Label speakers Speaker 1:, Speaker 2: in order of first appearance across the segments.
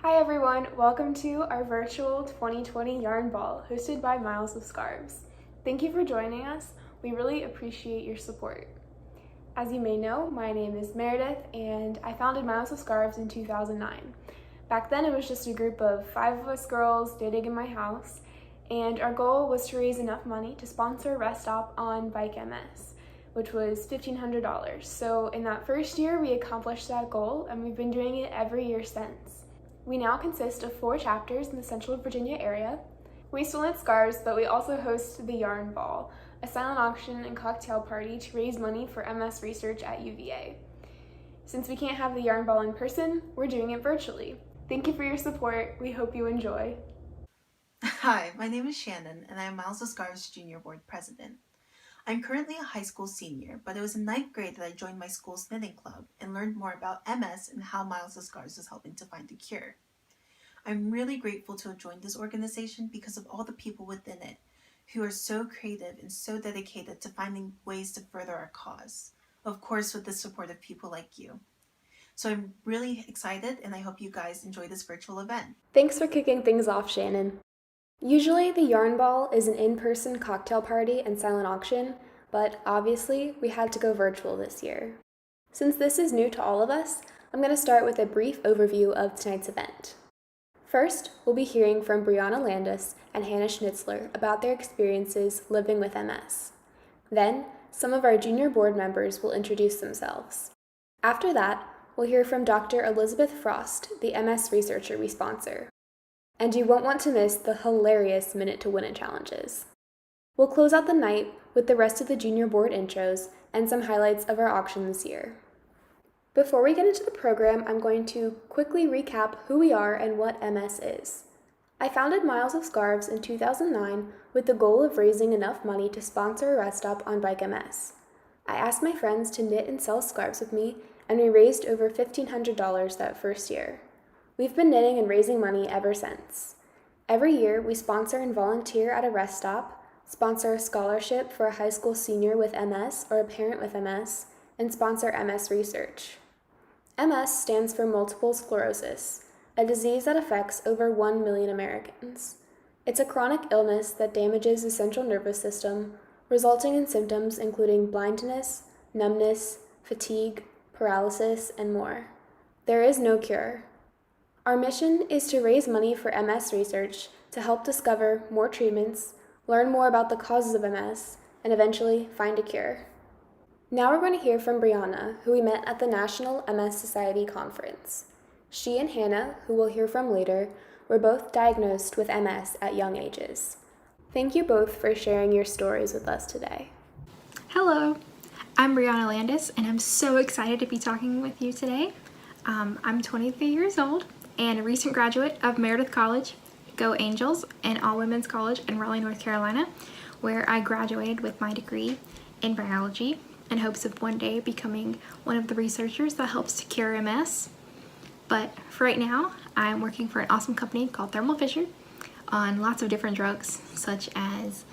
Speaker 1: Hi everyone, welcome to our virtual 2020 Yarn Ball hosted by Miles of Scarves. Thank you for joining us. We really appreciate your support. As you may know, my name is Meredith and I founded Miles of Scarves in 2009. Back then it was just a group of 5 of us girls knitting in my house, and our goal was to raise enough money to sponsor a rest stop on Bike MS, which was $1,500. So in that first year we accomplished that goal, and we've been doing it every year since. We now consist of 4 chapters in the Central Virginia area. We still knit scarves, but we also host the Yarn Ball, a silent auction and cocktail party to raise money for MS research at UVA. Since we can't have the Yarn Ball in person, we're doing it virtually. Thank you for your support. We hope you enjoy.
Speaker 2: Hi, my name is Shannon, and I am Miles of Scarves Junior Board President. I'm currently a high school senior, but it was in ninth grade that I joined my school's knitting club and learned more about MS and how Miles of Scarves is helping to find a cure. I'm really grateful to have joined this organization because of all the people within it who are so creative and so dedicated to finding ways to further our cause. Of course, with the support of people like you. So I'm really excited, and I hope you guys enjoy this virtual event.
Speaker 1: Thanks for kicking things off, Shannon. Usually, the Yarn Ball is an in-person cocktail party and silent auction, but obviously, we had to go virtual this year. Since this is new to all of us, I'm going to start with a brief overview of tonight's event. First, we'll be hearing from Brianna Landis and Hannah Schnitzler about their experiences living with MS. Then, some of our junior board members will introduce themselves. After that, we'll hear from Dr. Elizabeth Frost, the MS researcher we sponsor. And you won't want to miss the hilarious Minute to Win It challenges. We'll close out the night with the rest of the junior board intros and some highlights of our auction this year. Before we get into the program, I'm going to quickly recap who we are and what MS is. I founded Miles of Scarves in 2009 with the goal of raising enough money to sponsor a rest stop on Bike MS. I asked my friends to knit and sell scarves with me, and we raised over $1,500 that first year. We've been knitting and raising money ever since. Every year, we sponsor and volunteer at a rest stop, sponsor a scholarship for a high school senior with MS or a parent with MS, and sponsor MS research. MS stands for multiple sclerosis, a disease that affects over 1 million Americans. It's a chronic illness that damages the central nervous system, resulting in symptoms including blindness, numbness, fatigue, paralysis, and more. There is no cure. Our mission is to raise money for MS research to help discover more treatments, learn more about the causes of MS, and eventually find a cure. Now we're going to hear from Brianna, who we met at the National MS Society Conference. She and Hannah, who we'll hear from later, were both diagnosed with MS at young ages. Thank you both for sharing your stories with us today.
Speaker 3: Hello, I'm Brianna Landis, and I'm so excited to be talking with you today. I'm 23 years old and a recent graduate of Meredith College, Go Angels, an all-women's college in Raleigh, North Carolina, where I graduated with my degree in biology in hopes of one day becoming one of the researchers that helps to cure MS. But for right now, I'm working for an awesome company called Thermo Fisher on lots of different drugs, such as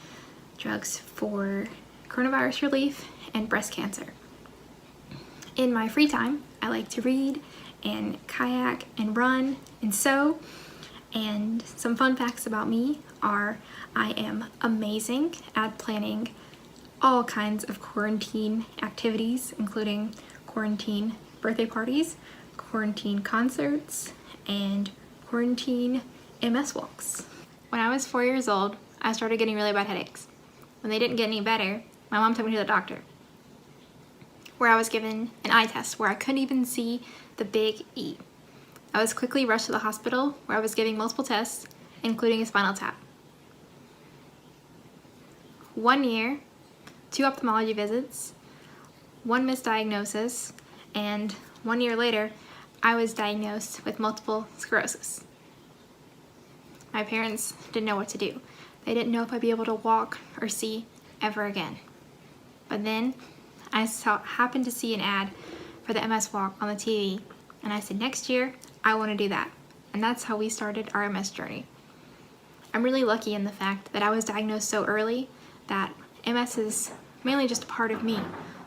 Speaker 3: drugs for coronavirus relief and breast cancer. In my free time, I like to read and kayak and run and sew. And some fun facts about me are I am amazing at planning all kinds of quarantine activities, including quarantine birthday parties, quarantine concerts, and quarantine MS walks. When I was 4 years old, I started getting really bad headaches. When they didn't get any better, my mom took me to the doctor, where I was given an eye test where I couldn't even see the big E. I was quickly rushed to the hospital where I was giving multiple tests, including a spinal tap. 1 year, 2 ophthalmology visits, 1 misdiagnosis, and 1 year later, I was diagnosed with multiple sclerosis. My parents didn't know what to do. They didn't know if I'd be able to walk or see ever again. But then I happened to see an ad for the MS walk on the TV, and I said, next year, I want to do that. And that's how we started our MS journey. I'm really lucky in the fact that I was diagnosed so early that MS is mainly just a part of me,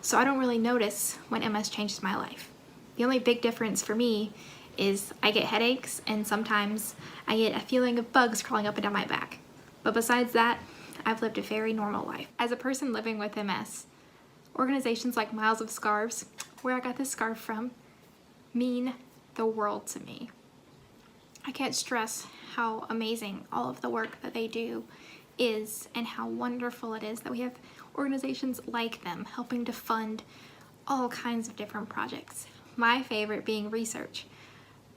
Speaker 3: so I don't really notice when MS changes my life. The only big difference for me is I get headaches and sometimes I get a feeling of bugs crawling up and down my back. But besides that, I've lived a very normal life. As a person living with MS, organizations like Miles of Scarves, where I got this scarf from, mean the world to me. I can't stress how amazing all of the work that they do is and how wonderful it is that we have organizations like them helping to fund all kinds of different projects. My favorite being research,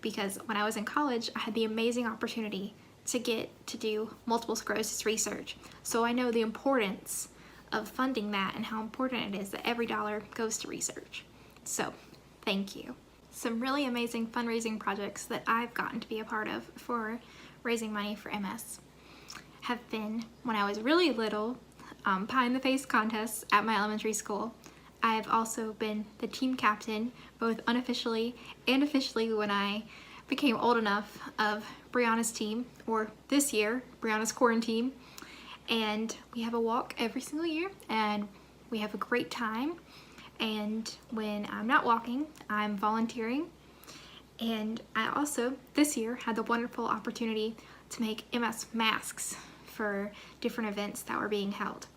Speaker 3: because when I was in college, I had the amazing opportunity to get to do multiple sclerosis research. So I know the importance of funding that and how important it is that every dollar goes to research. So, thank you. Some really amazing fundraising projects that I've gotten to be a part of for raising money for MS have been when I was really little, pie in the face contests at my elementary school. I have also been the team captain, both unofficially and officially, when I became old enough, of Brianna's team, or this year, Brianna's quarantine. And we have a walk every single year, and we have a great time. And when I'm not walking, I'm volunteering. And I also, this year, had the wonderful opportunity to make MS masks for different events that were being held.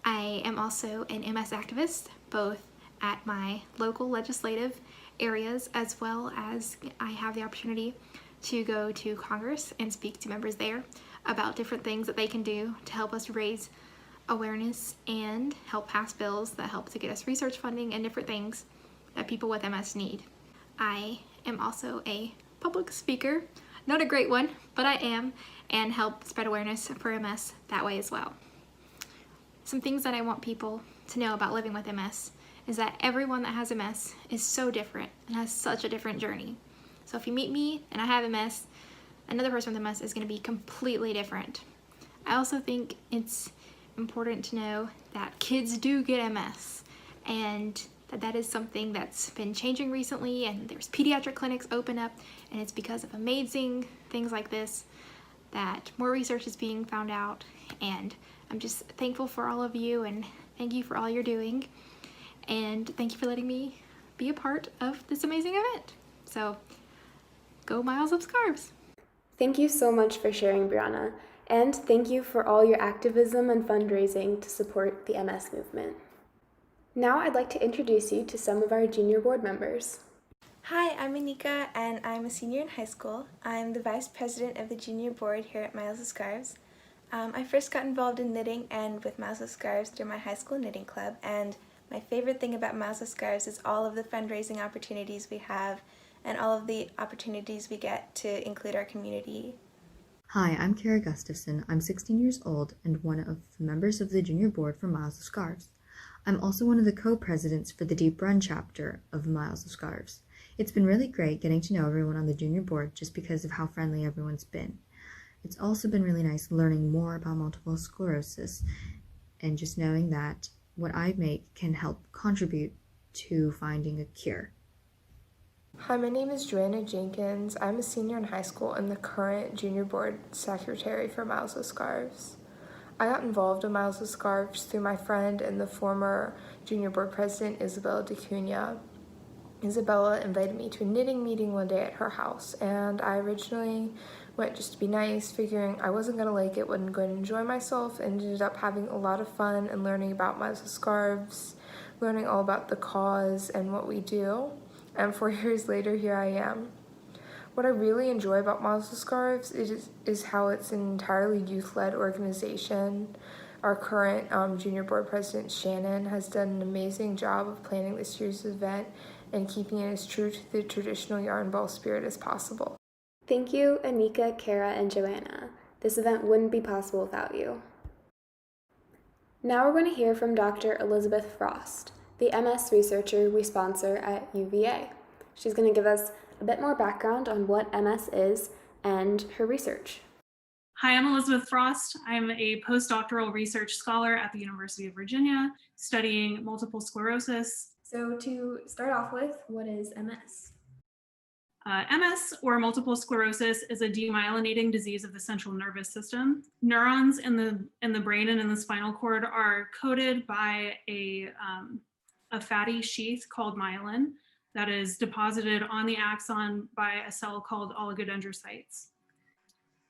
Speaker 3: I am also an MS activist, both at my local legislative areas as well as I have the opportunity to go to Congress and speak to members there about different things that they can do to help us raise awareness and help pass bills that help to get us research funding and different things that people with MS need. I am also a public speaker, not a great one, but I am, and help spread awareness for MS that way as well. Some things that I want people to know about living with MS is that everyone that has MS is so different and has such a different journey. So if you meet me and I have MS, another person with MS is going to be completely different. I also think it's important to know that kids do get MS, and that is something that's been changing recently, and there's pediatric clinics open up, and it's because of amazing things like this that more research is being found out. And I'm just thankful for all of you, and thank you for all you're doing, and thank you for letting me be a part of this amazing event. So go Miles of Scarves!
Speaker 1: Thank you so much for sharing, Brianna, and thank you for all your activism and fundraising to support the MS movement. Now I'd like to introduce you to some of our junior board members.
Speaker 4: Hi, I'm Anika, and I'm a senior in high school. I'm the vice president of the junior board here at Miles of Scarves. I first got involved in knitting and with Miles of Scarves through my high school knitting club, and my favorite thing about Miles of Scarves is all of the fundraising opportunities we have and all of the opportunities we get to include our community.
Speaker 5: Hi, I'm Kara Gustafson. I'm 16 years old and one of the members of the junior board for Miles of Scarves. I'm also one of the co-presidents for the Deep Run chapter of Miles of Scarves. It's been really great getting to know everyone on the junior board just because of how friendly everyone's been. It's also been really nice learning more about multiple sclerosis and just knowing that what I make can help contribute to finding a cure.
Speaker 6: Hi, my name is Joanna Jenkins. I'm a senior in high school and the current junior board secretary for Miles of Scarves. I got involved in Miles of Scarves through my friend and the former junior board president, Isabella DeCunha. Isabella invited me to a knitting meeting one day at her house, and I originally went just to be nice, figuring I wasn't going to like it, wasn't going to enjoy myself, and ended up having a lot of fun and learning about Miles of Scarves, learning all about the cause and what we do. And 4 years later, here I am. What I really enjoy about Miles of Scarves is how it's an entirely youth-led organization. Our current junior board president, Shannon, has done an amazing job of planning this year's event and keeping it as true to the traditional yarn ball spirit as possible.
Speaker 1: Thank you, Anika, Kara, and Joanna. This event wouldn't be possible without you. Now we're going to hear from Dr. Elizabeth Frost, the MS researcher we sponsor at UVA. She's going to give us a bit more background on what MS is and her research.
Speaker 7: Hi, I'm Elizabeth Frost. I'm a postdoctoral research scholar at the University of Virginia studying multiple sclerosis.
Speaker 1: So to start off with, what is MS?
Speaker 7: MS, or multiple sclerosis, is a demyelinating disease of the central nervous system. Neurons in the brain and in the spinal cord are coated by a fatty sheath called myelin that is deposited on the axon by a cell called oligodendrocytes.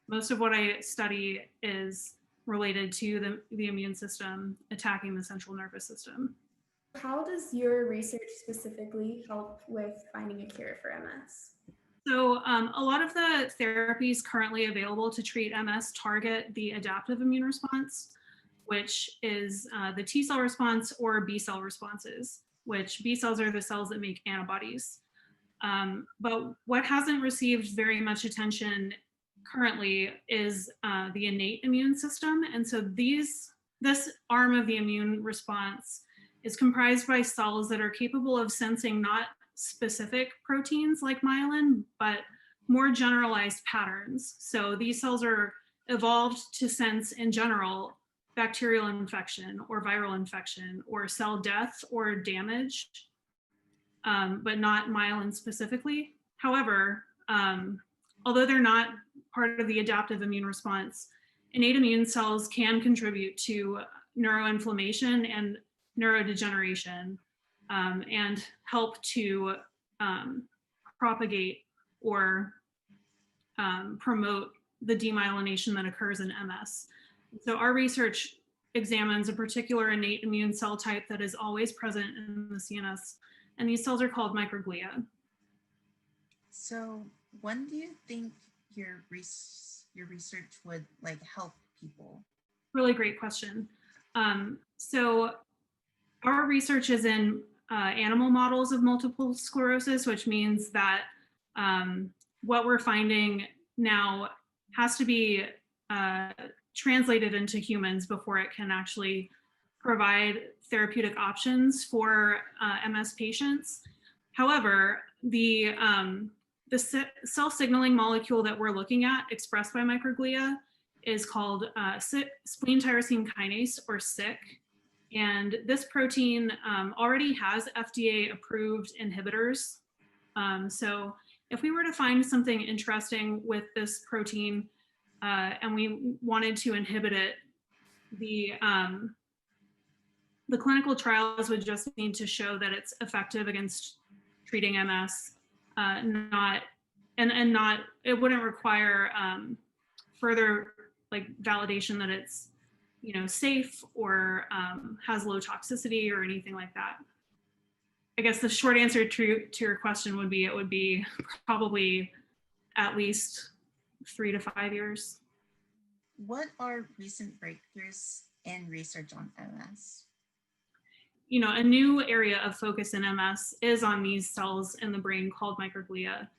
Speaker 7: Most of what I study is related to the immune system attacking the central nervous system.
Speaker 1: How does your research specifically help with finding a cure for MS?
Speaker 7: So a lot of the therapies currently available to treat MS target the adaptive immune response, which is the T cell response or B cell responses, which B cells are the cells that make antibodies. But what hasn't received very much attention currently is the innate immune system. And so this arm of the immune response is comprised by cells that are capable of sensing not specific proteins like myelin, but more generalized patterns. So these cells are evolved to sense in general bacterial infection or viral infection or cell death or damage, but not myelin specifically. However, although they're not part of the adaptive immune response, innate immune cells can contribute to neuroinflammation and neurodegeneration, and help to propagate or promote the demyelination that occurs in MS. So our research examines a particular innate immune cell type that is always present in the CNS, and these cells are called microglia.
Speaker 2: So when do you think your research would like help people?
Speaker 7: Really great question. So our research is in animal models of multiple sclerosis, which means that what we're finding now has to be translated into humans before it can actually provide therapeutic options for MS patients. However, the self-signaling molecule that we're looking at expressed by microglia is called spleen tyrosine kinase, or SYK. And this protein already has FDA approved inhibitors. So if we were to find something interesting with this protein and we wanted to inhibit it, the clinical trials would just need to show that it's effective against treating MS, it wouldn't require further like validation that it's safe or has low toxicity or anything like that. I guess the short answer to your question would be, it would be probably at least 3 to 5 years.
Speaker 2: What are recent breakthroughs in research on MS?
Speaker 7: A new area of focus in MS is on these cells in the brain called microglia.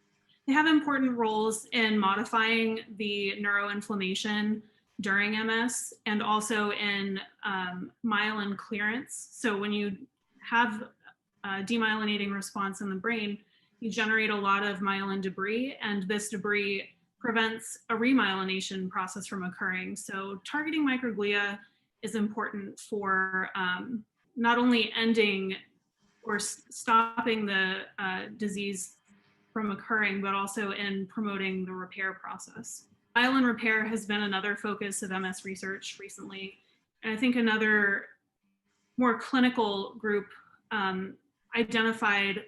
Speaker 7: They have important roles in modifying the neuroinflammation during MS and also in myelin clearance. So when you have a demyelinating response in the brain, you generate a lot of myelin debris, and this debris prevents a remyelination process from occurring. So targeting microglia is important for not only ending or stopping the disease from occurring, but also in promoting the repair process. Myelin repair has been another focus of MS research recently. And I think another more clinical group identified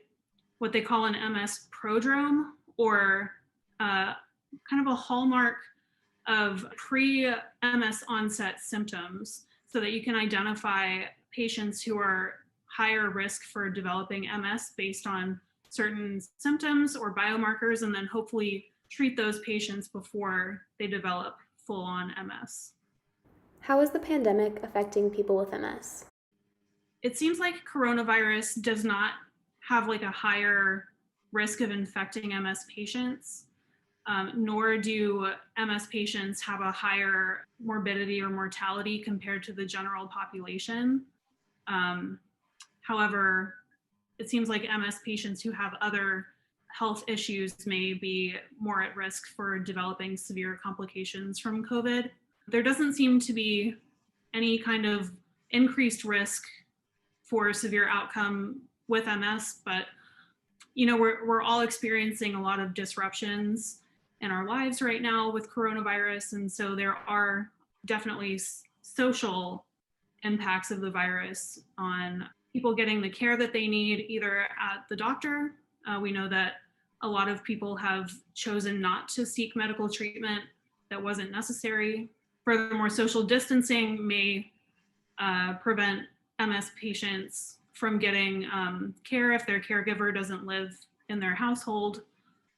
Speaker 7: what they call an MS prodrome, or kind of a hallmark of pre-MS onset symptoms, so that you can identify patients who are higher risk for developing MS based on certain symptoms or biomarkers, and then hopefully treat those patients before they develop full-on MS.
Speaker 1: How is the pandemic affecting people with MS?
Speaker 7: It seems like coronavirus does not have like a higher risk of infecting MS patients, nor do MS patients have a higher morbidity or mortality compared to the general population. However, it seems like MS patients who have other health issues may be more at risk for developing severe complications from COVID. There doesn't seem to be any kind of increased risk for severe outcome with MS, but we're all experiencing a lot of disruptions in our lives right now with coronavirus, and so there are definitely social impacts of the virus on people getting the care that they need, either at the doctor. We know that a lot of people have chosen not to seek medical treatment that wasn't necessary. Furthermore, social distancing may prevent MS patients from getting care if their caregiver doesn't live in their household.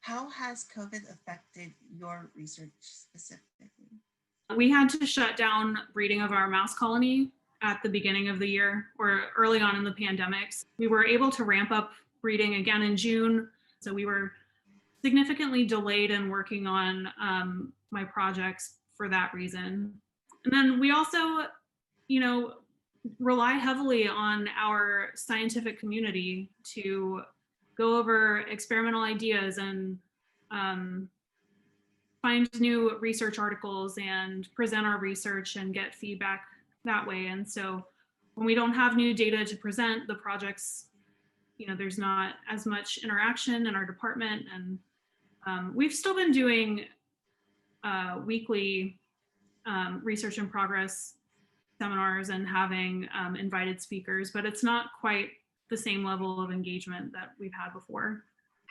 Speaker 2: How has COVID affected your research specifically?
Speaker 7: We had to shut down breeding of our mouse colony at the beginning of the year, or early on in the pandemics. We were able to ramp up breeding again in June, so we were significantly delayed in working on my projects for that reason. And then we also, rely heavily on our scientific community to go over experimental ideas and find new research articles and present our research and get feedback that way. And so when we don't have new data to present, the projects, there's not as much interaction in our department. And we've still been doing weekly research in progress seminars and having invited speakers, but it's not quite the same level of engagement that we've had before.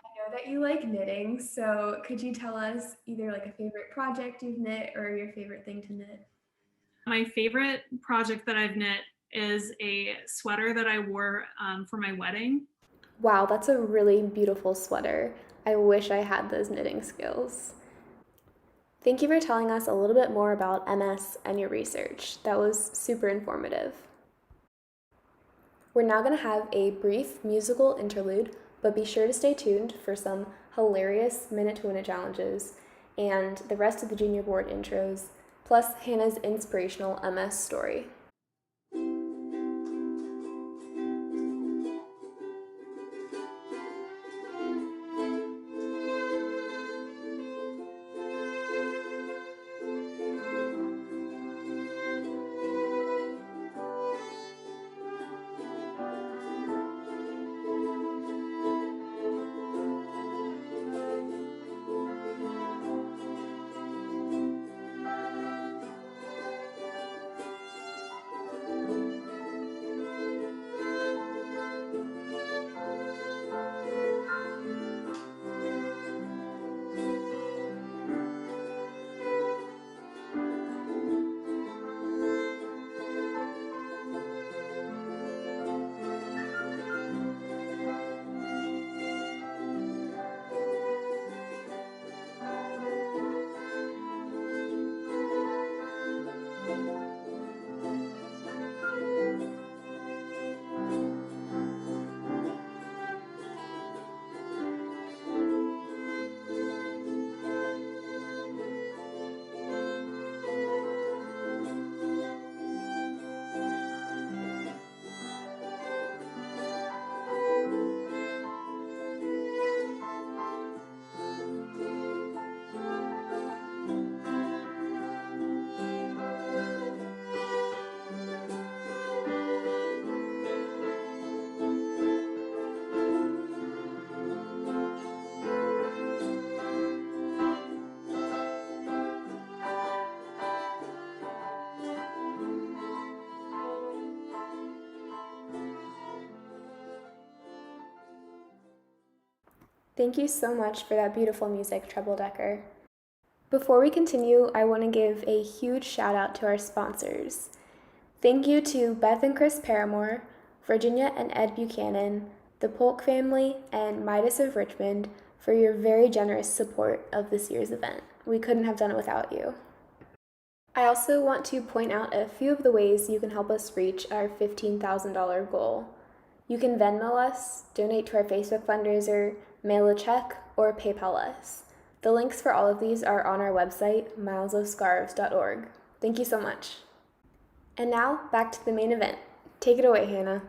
Speaker 1: I know that you like knitting, so could you tell us either like a favorite project you've knit or your favorite thing to knit?
Speaker 7: My favorite project that I've knit is a sweater that I wore for my wedding.
Speaker 1: Wow, that's a really beautiful sweater. I wish I had those knitting skills. Thank you for telling us a little bit more about MS and your research. That was super informative. We're now going to have a brief musical interlude, but be sure to stay tuned for some hilarious minute-to-minute challenges and the rest of the junior board intros, plus Hannah's inspirational MS story. Thank you so much for that beautiful music, Treble Decker. Before we continue, I want to give a huge shout out to our sponsors. Thank you to Beth and Chris Paramore, Virginia and Ed Buchanan, the Polk family, and Midas of Richmond for your very generous support of this year's event. We couldn't have done it without you. I also want to point out a few of the ways you can help us reach our $15,000 goal. You can Venmo us, donate to our Facebook fundraiser, mail a check, or PayPal us. The links for all of these are on our website, milesofscarves.org. Thank you so much. And now, back to the main event. Take it away, Hannah.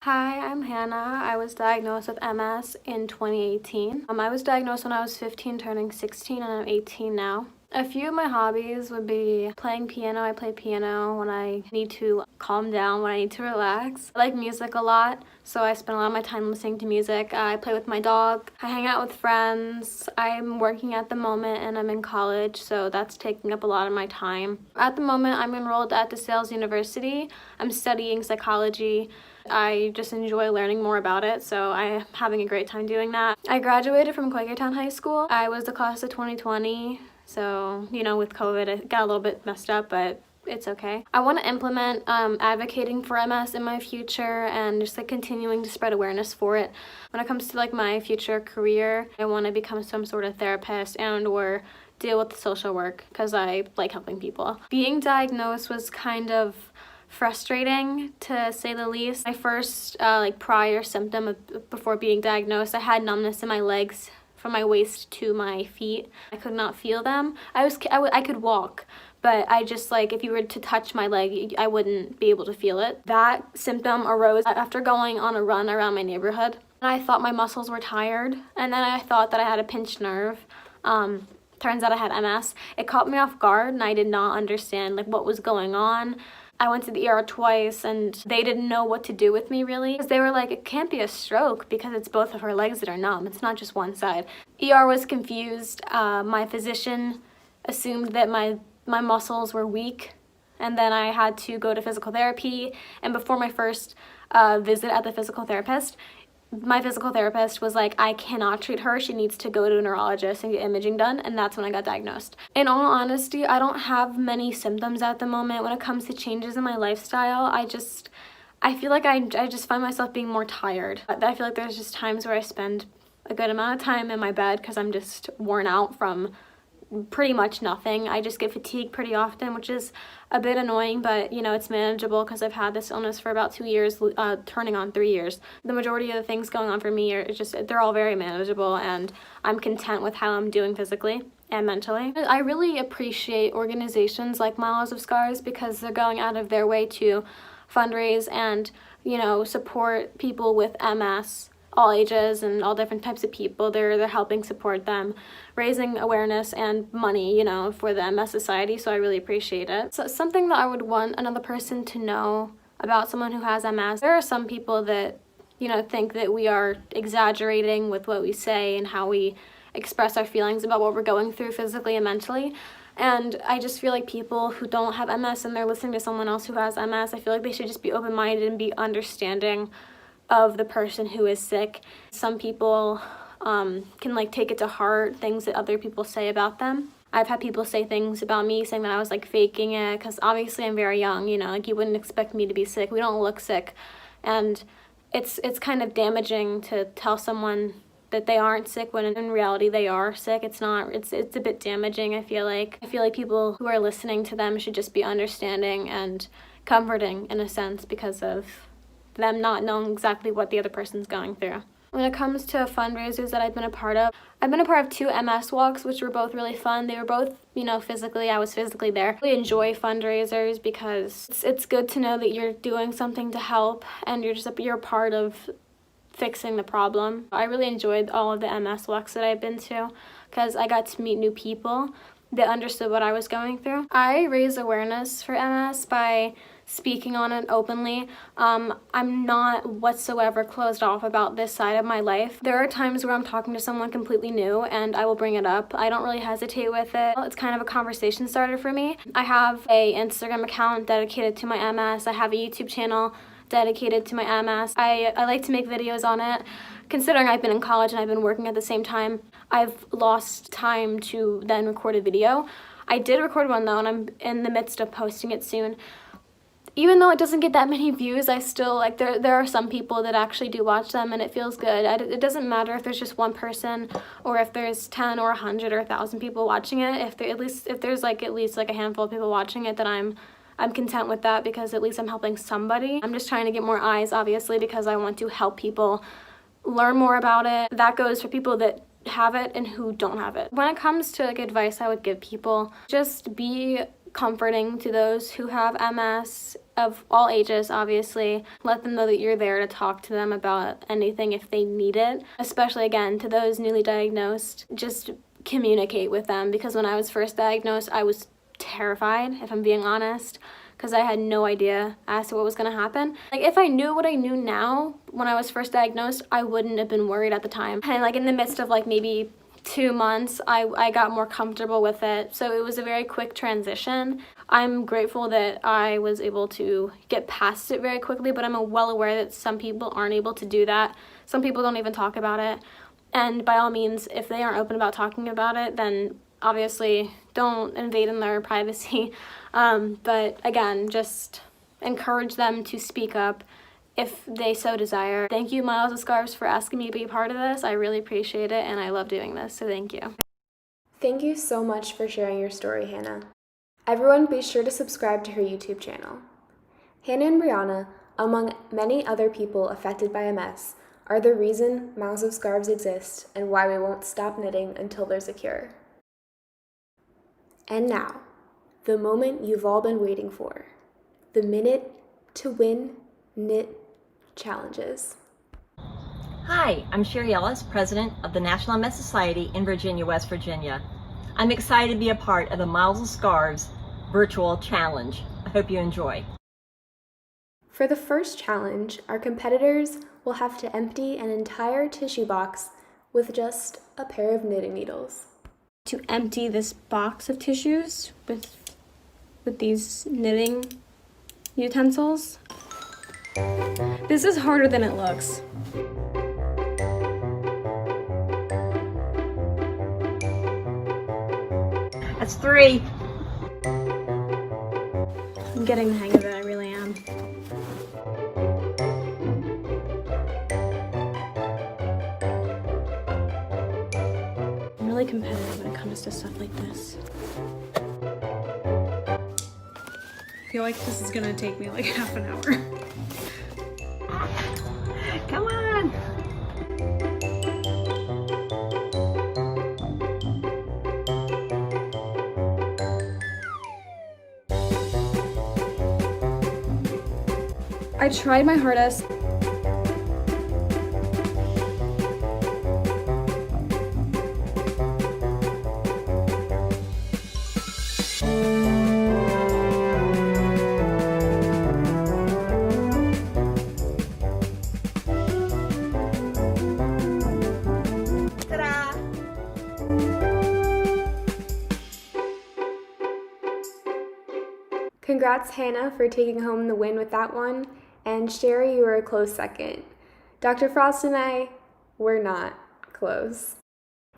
Speaker 8: Hi, I'm Hannah. I was diagnosed with MS in 2018. I was diagnosed when I was 15, turning 16, and I'm 18 now. A few of my hobbies would be playing piano. I play piano when I need to calm down, when I need to relax. I like music a lot, so I spend a lot of my time listening to music. I play with my dog. I hang out with friends. I'm working at the moment and I'm in college, so that's taking up a lot of my time. At the moment, I'm enrolled at DeSales University. I'm studying psychology. I just enjoy learning more about it, so I'm having a great time doing that. I graduated from Quakertown High School. I was the class of 2020. So, with COVID, it got a little bit messed up, but it's okay. I want to implement advocating for MS in my future and just continuing to spread awareness for it. When it comes to my future career, I want to become some sort of therapist and or deal with social work because I like helping people. Being diagnosed was kind of frustrating to say the least. My first prior symptom before being diagnosed, I had numbness in my legs from my waist to my feet. I could not feel them. I could walk, but I just if you were to touch my leg, I wouldn't be able to feel it. That symptom arose after going on a run around my neighborhood. I thought my muscles were tired, and then I thought that I had a pinched nerve. Turns out I had MS. It caught me off guard, and I did not understand like what was going on. I went to the ER twice, and they didn't know what to do with me, really. Because they were like, it can't be a stroke because it's both of her legs that are numb. It's not just one side. ER was confused. My physician assumed that my muscles were weak, and then I had to go to physical therapy. And before my first visit at the physical therapist, my physical therapist was like, I cannot treat her. She needs to go to a neurologist and get imaging done. And that's when I got diagnosed. In all honesty, I don't have many symptoms at the moment. When it comes to changes in my lifestyle, I feel like I just find myself being more tired. I feel like there's just times where I spend a good amount of time in my bed because I'm just worn out from pretty much nothing. I just get fatigued pretty often, which is a bit annoying, but you know, it's manageable because I've had this illness for about 2 years, turning on 3 years. The majority of the things going on for me are they're all very manageable, and I'm content with how I'm doing physically and mentally. I really appreciate organizations like Miles of Scars because they're going out of their way to fundraise and, you know, support people with MS, all ages and all different types of people. They're helping support them, raising awareness and money, you know, for the MS Society, so I really appreciate it. So something that I would want another person to know about someone who has MS, there are some people that, you know, think that we are exaggerating with what we say and how we express our feelings about what we're going through physically and mentally. And I just feel like people who don't have MS and they're listening to someone else who has MS, I feel like they should just be open-minded and be understanding of the person who is sick. Some people can like take it to heart, things that other people say about them. I've had people say things about me, saying that I was like faking it, because obviously I'm very young, you know, like you wouldn't expect me to be sick. We don't look sick. And it's kind of damaging to tell someone that they aren't sick when in reality they are sick. It's a bit damaging, I feel like. I feel like people who are listening to them should just be understanding and comforting in a sense because of them not knowing exactly what the other person's going through. When it comes to fundraisers that I've been a part of 2 MS walks, which were both really fun. They were both, you know, I was physically there. I really enjoy fundraisers because it's good to know that you're doing something to help and you're part of fixing the problem. I really enjoyed all of the MS walks that I've been to because I got to meet new people that understood what I was going through. I raise awareness for MS by speaking on it openly. I'm not whatsoever closed off about this side of my life. There are times where I'm talking to someone completely new and I will bring it up. I don't really hesitate with it. It's kind of a conversation starter for me. I have an Instagram account dedicated to my MS. I have a YouTube channel dedicated to my MS. I like to make videos on it. Considering I've been in college and I've been working at the same time, I've lost time to then record a video. I did record one though, and I'm in the midst of posting it soon. Even though it doesn't get that many views, I still, like, there are some people that actually do watch them and it feels good. It doesn't matter if there's just one person or if there's 10 or 100 or 1,000 people watching it. If there's at least a handful of people watching it, then I'm content with that because at least I'm helping somebody. I'm just trying to get more eyes, obviously, because I want to help people learn more about it. That goes for people that have it and who don't have it. When it comes to advice I would give people, just be comforting to those who have MS of all ages, obviously. Let them know that you're there to talk to them about anything if they need it. Especially, again, to those newly diagnosed, just communicate with them because when I was first diagnosed, I was terrified, if I'm being honest, because I had no idea as to what was going to happen. Like, if I knew what I knew now when I was first diagnosed, I wouldn't have been worried at the time. And in the midst of maybe 2 months, I got more comfortable with it. So it was a very quick transition. I'm grateful that I was able to get past it very quickly, but I'm well aware that some people aren't able to do that. Some people don't even talk about it. And by all means, if they aren't open about talking about it, then obviously don't invade in their privacy. But again, just encourage them to speak up if they so desire. Thank you, Miles of Scarves, for asking me to be a part of this. I really appreciate it, and I love doing this, so thank you.
Speaker 1: Thank you so much for sharing your story, Hannah. Everyone be sure to subscribe to her YouTube channel. Hannah and Brianna, among many other people affected by MS, are the reason Miles of Scarves exist and why we won't stop knitting until there's a cure. And now, the moment you've all been waiting for, the minute to win knit challenges.
Speaker 9: Hi, I'm Sherry Ellis, President of the National MS Society in Virginia, West Virginia. I'm excited to be a part of the Miles of Scarves virtual challenge. I hope you enjoy.
Speaker 1: For the first challenge, our competitors will have to empty an entire tissue box with just a pair of knitting needles.
Speaker 8: To empty this box of tissues with these knitting utensils. This is harder than it looks.
Speaker 9: That's 3.
Speaker 8: I'm getting the hang of it, I really am. I'm really competitive when it comes to stuff like this.
Speaker 7: I feel like this is gonna take me like half an hour.
Speaker 9: Come on.
Speaker 8: I tried my hardest.
Speaker 9: Ta-da!
Speaker 1: Congrats, Hannah, for taking home the win with that one, and Sherry, you were a close second. Dr. Frost and I were not close.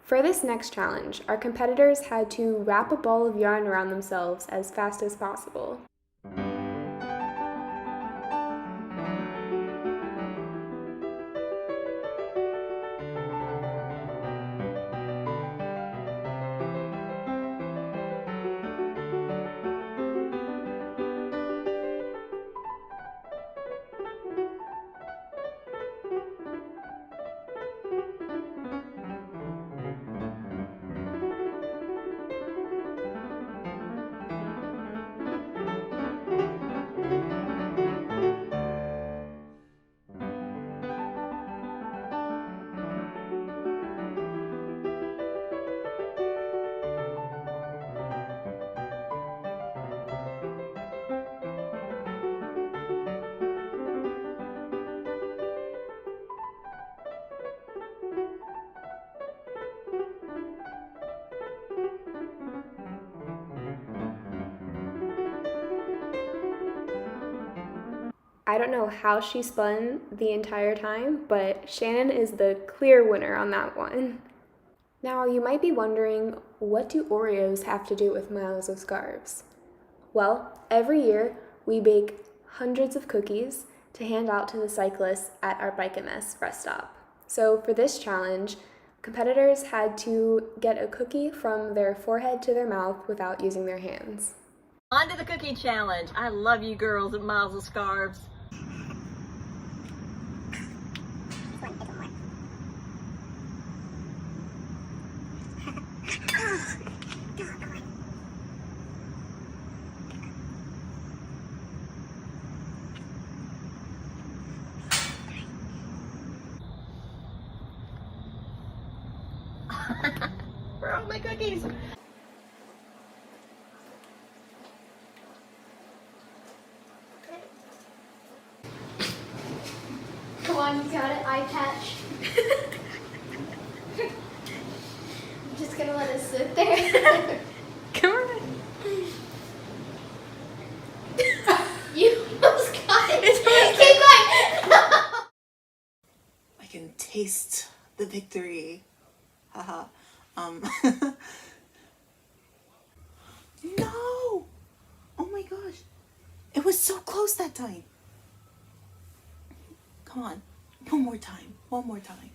Speaker 1: For this next challenge, our competitors had to wrap a ball of yarn around themselves as fast as possible. I don't know how she spun the entire time, but Shannon is the clear winner on that one. Now, you might be wondering, what do Oreos have to do with Miles of Scarves? Well, every year we bake hundreds of cookies to hand out to the cyclists at our Bike MS rest stop. So for this challenge, competitors had to get a cookie from their forehead to their mouth without using their hands.
Speaker 9: On to the cookie challenge. I love you girls at Miles of Scarves. Where are all my cookies?
Speaker 8: Come on, you got it, eye patch. I'm just gonna let it sit there.
Speaker 3: Come on.
Speaker 8: You almost got it. Keep going.
Speaker 2: I can taste the victory. Haha. No! Oh my gosh. It was so close that time. Come on. One more time. One more time.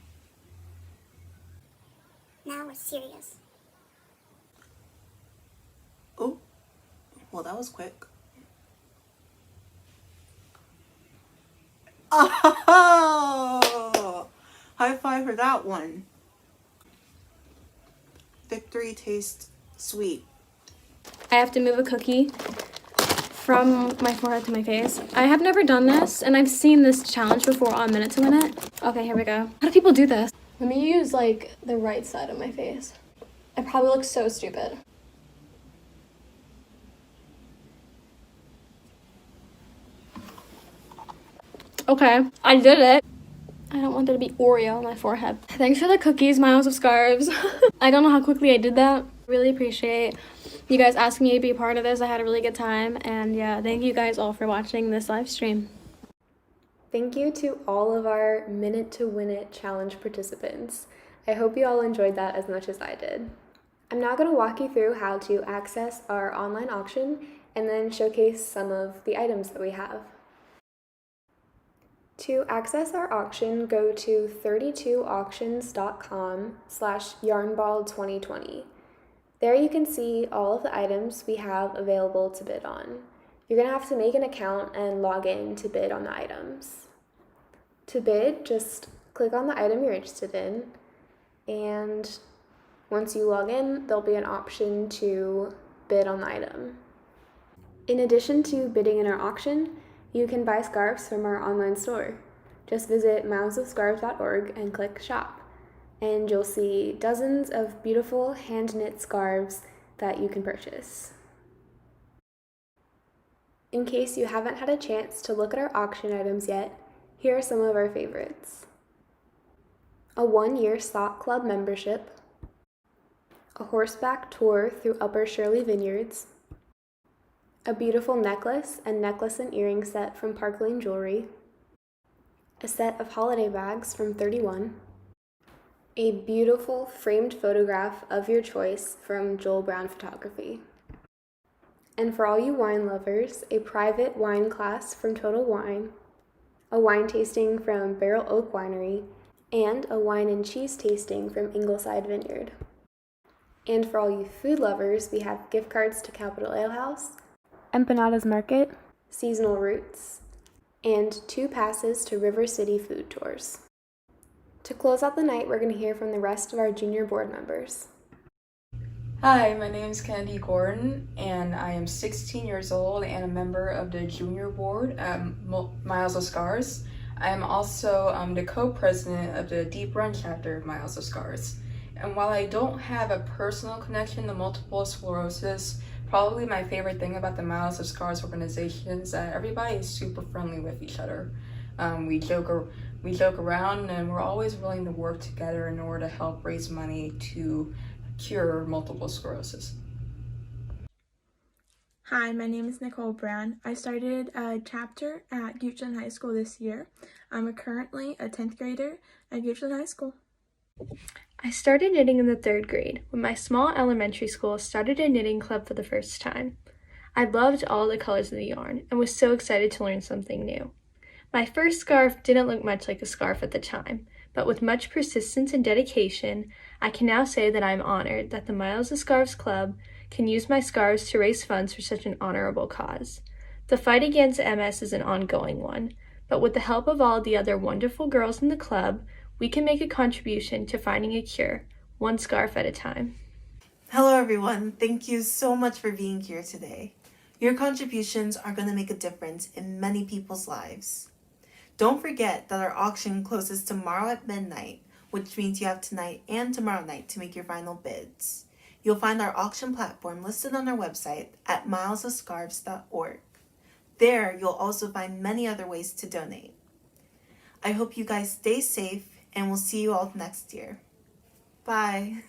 Speaker 10: Now we're serious.
Speaker 2: Oh. Well, that was quick. Oh! High five for that one. Victory tastes sweet.
Speaker 8: I have to move a cookie from my forehead to my face. I have never done this, and I've seen this challenge before on Minute to Win It. Okay, here we go. How do people do this? Let me use like the right side of my face. I probably look so stupid. Okay, I did it. I don't want there to be Oreo on my forehead. Thanks for the cookies, Miles of Scarves. I don't know how quickly I did that. Really appreciate you guys asking me to be a part of this. I had a really good time, and yeah, thank you guys all for watching this live stream. Thank you to all of our Minute to Win It challenge participants. I hope you all enjoyed that as much as I did. I'm now going to walk you through how to access our online auction and then showcase some of the items that we have. To access our auction, go to 32auctions.com/yarnball2020. There you can see all of the items we have available to bid on. You're going to have to make an account and log in to bid on the items. To bid, just click on the item you're interested in, and once you log in, there'll be an option to bid on the item. In addition to bidding in our auction, you can buy scarves from our online store. Just visit milesofscarves.org and click shop, and you'll see dozens of beautiful hand-knit scarves that you can purchase. In case you haven't had a chance to look at our auction items yet, here are some of our favorites. A 1-year Sock Club membership, a horseback tour through Upper Shirley Vineyards, a beautiful necklace and earring set from Park Lane Jewelry, a set of holiday bags from 31, a beautiful framed photograph of your choice from Joel Brown Photography. And for all you wine lovers, a private wine class from Total Wine, a wine tasting from Barrel Oak Winery, and a wine and cheese tasting from Ingleside Vineyard. And for all you food lovers, we have gift cards to Capital Ale House, Empanadas Market, Seasonal Roots, and 2 passes to River City food tours. To close out the night, we're going to hear from the rest of our junior board members.
Speaker 10: Hi, my name is Kennedy Gordon, and I am 16 years old and a member of the junior board at Miles of Scarves. I am also the co-president of the Deep Run chapter of Miles of Scarves. And while I don't have a personal connection to multiple sclerosis, probably my favorite thing about the Miles of Scarves organization is that everybody is super friendly with each other. We joke around, and we're always willing to work together in order to help raise money to cure multiple sclerosis.
Speaker 11: Hi, my name is Nicole Brown. I started a chapter at Goochland High School this year. I'm currently a 10th grader at Goochland High School.
Speaker 12: I started knitting in the 3rd grade when my small elementary school started a knitting club for the first time. I loved all the colors of the yarn and was so excited to learn something new. My first scarf didn't look much like a scarf at the time, but with much persistence and dedication, I can now say that I am honored that the Miles of Scarves Club can use my scarves to raise funds for such an honorable cause. The fight against MS is an ongoing one, but with the help of all the other wonderful girls in the club, we can make a contribution to finding a cure, one scarf at a time.
Speaker 2: Hello everyone, thank you so much for being here today. Your contributions are going to make a difference in many people's lives. Don't forget that our auction closes tomorrow at midnight, which means you have tonight and tomorrow night to make your final bids. You'll find our auction platform listed on our website at milesofscarves.org. There, you'll also find many other ways to donate. I hope you guys stay safe, and we'll see you all next year. Bye.